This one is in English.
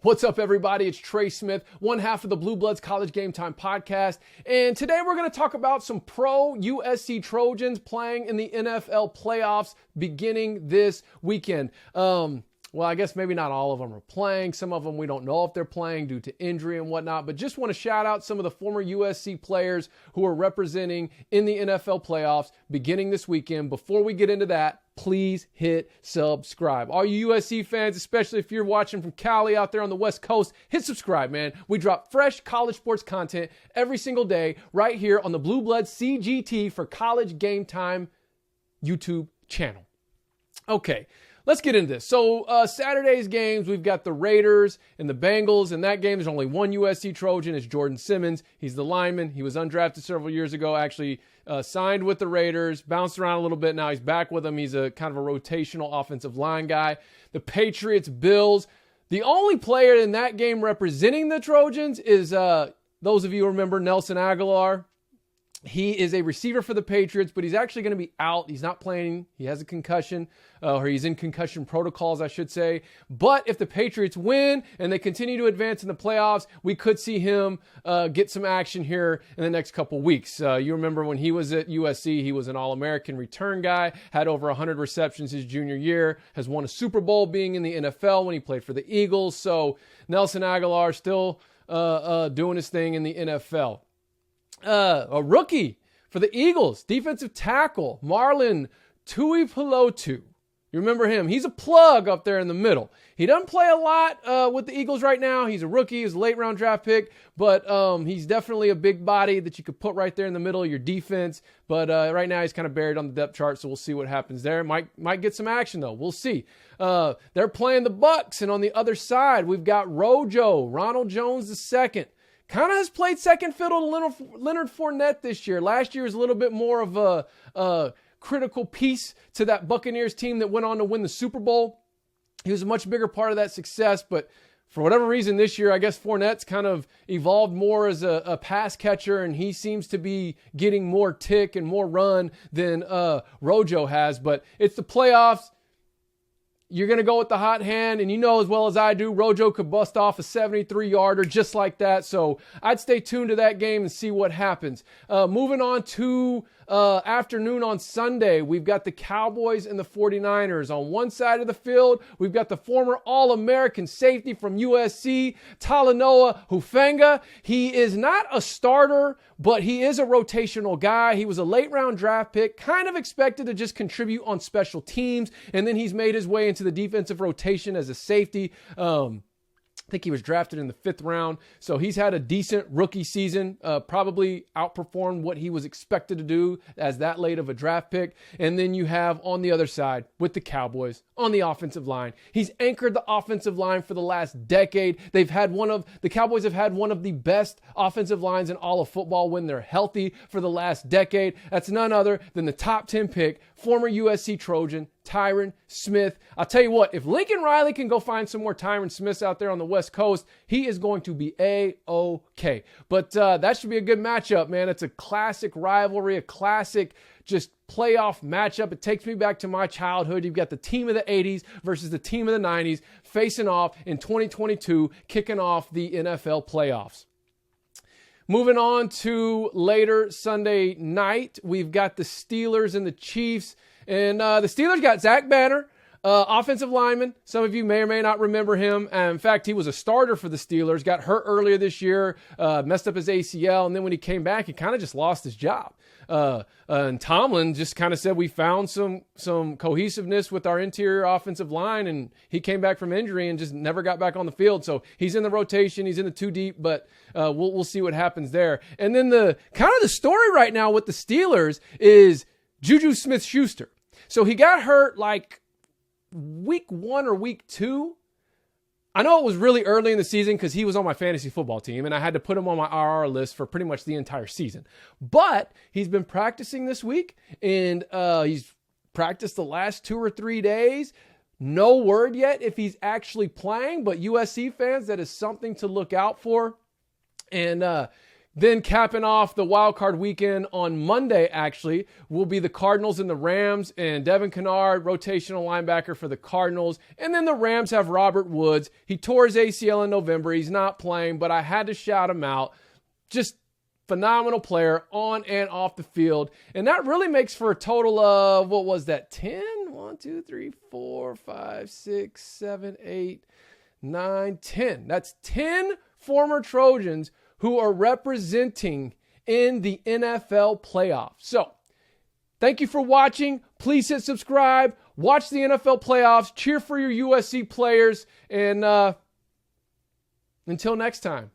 What's up, everybody? It's Trey Smith, one half of the BLOODS College Game Time podcast. And today we're going to talk about some pro USC Trojans playing in the NFL playoffs beginning this weekend. Well, I guess maybe not all of them are playing. Some of them we don't know if they're playing due to injury and whatnot. But just want to shout out some of the former USC players who are representing in the NFL playoffs beginning this weekend. Before we get into that, please hit subscribe. All you USC fans, especially if you're watching from Cali out there on the West Coast, hit subscribe, man. We drop fresh college sports content every single day right here on the Blue Blood CGT for College Game Time YouTube channel. Okay. Let's get into this. So Saturday's games, we've got the Raiders and the Bengals. In that game, there's only one USC Trojan. It's Jordan Simmons. He's the lineman. He was undrafted several years ago, actually signed with the Raiders, bounced around a little bit. Now he's back with them. He's a kind of a rotational offensive line guy. The Patriots, Bills. The only player in that game representing the Trojans is, those of you who remember Nelson Aguilar. He is a receiver for the Patriots, but he's actually going to be out. He's not playing. He has a concussion, or he's in concussion protocols, I should say. But if the Patriots win and they continue to advance in the playoffs, we could see him get some action here in the next couple weeks. You remember when he was at USC, he was an All-American return guy, had over 100 receptions his junior year, has won a Super Bowl being in the NFL when he played for the Eagles. So Nelson Aguilar still doing his thing in the NFL. A rookie for the Eagles, defensive tackle, Marlin Tui Pelotu. You remember him? He's a plug up there in the middle. He doesn't play a lot with the Eagles right now. He's a rookie. He's a late-round draft pick, but he's definitely a big body that you could put right there in the middle of your defense. But right now he's kind of buried on the depth chart, so we'll see what happens there. Might get some action, though. We'll see. They're playing the Bucks, and on the other side, we've got Rojo, Ronald Jones II. Kind of has played second fiddle to Leonard Fournette this year. Last year was a little bit more of a critical piece to that Buccaneers team that went on to win the Super Bowl. He was a much bigger part of that success, but for whatever reason this year, I guess Fournette's kind of evolved more as a pass catcher, and he seems to be getting more tick and more run than Rojo has. But it's the playoffs. You're going to go with the hot hand, and you know as well as I do, Rojo could bust off a 73-yarder just like that. So I'd stay tuned to that game and see what happens. Moving on to afternoon on Sunday, we've got the Cowboys and the 49ers. On one side of the field, we've got the former All-American safety from USC, Talanoa Hufanga. He is not a starter, but he is a rotational guy. He was a late-round draft pick, kind of expected to just contribute on special teams, and then he's made his way into the defensive rotation as a safety. I think he was drafted in the 5th round. So he's had a decent rookie season, probably outperformed what he was expected to do as that late of a draft pick. And then you have on the other side with the Cowboys on the offensive line. He's anchored the offensive line for the last decade. The Cowboys have had one of the best offensive lines in all of football when they're healthy for the last decade. That's none other than the top 10 pick, former USC Trojan, Tyron Smith. I'll tell you what, if Lincoln Riley can go find some more Tyron Smiths out there on the West Coast, he is going to be A-OK. But that should be a good matchup, man. It's a classic rivalry, a classic just playoff matchup. It takes me back to my childhood. You've got the team of the 80s versus the team of the 90s facing off in 2022, kicking off the NFL playoffs. Moving on to later Sunday night, we've got the Steelers and the Chiefs. And the Steelers got Zach Banner, offensive lineman. Some of you may or may not remember him. In fact, he was a starter for the Steelers, got hurt earlier this year, messed up his ACL, and then when he came back, he kind of just lost his job. And Tomlin just kind of said, we found some cohesiveness with our interior offensive line, and he came back from injury and just never got back on the field. So he's in the rotation, he's in the 2 deep, but we'll see what happens there. And then the story right now with the Steelers is Juju Smith-Schuster. So he got hurt like week 1 or week 2. I know it was really early in the season because he was on my fantasy football team, and I had to put him on my RR list for pretty much the entire season. But he's been practicing this week, and he's practiced the last 2 or 3 days. No word yet if he's actually playing, but USC fans, that is something to look out for. And Then capping off the wild card weekend on Monday, actually, will be the Cardinals and the Rams, and Devin Kennard, rotational linebacker for the Cardinals. And then the Rams have Robert Woods. He tore his ACL in November. He's not playing, but I had to shout him out. Just phenomenal player on and off the field. And that really makes for a total of, what was that, 10? 1, 2, 3, 4, 5, 6, 7, 8, 9, 10. That's 10 former Trojans who are representing in the NFL playoffs. So, thank you for watching. Please hit subscribe. Watch the NFL playoffs. Cheer for your USC players. And until next time.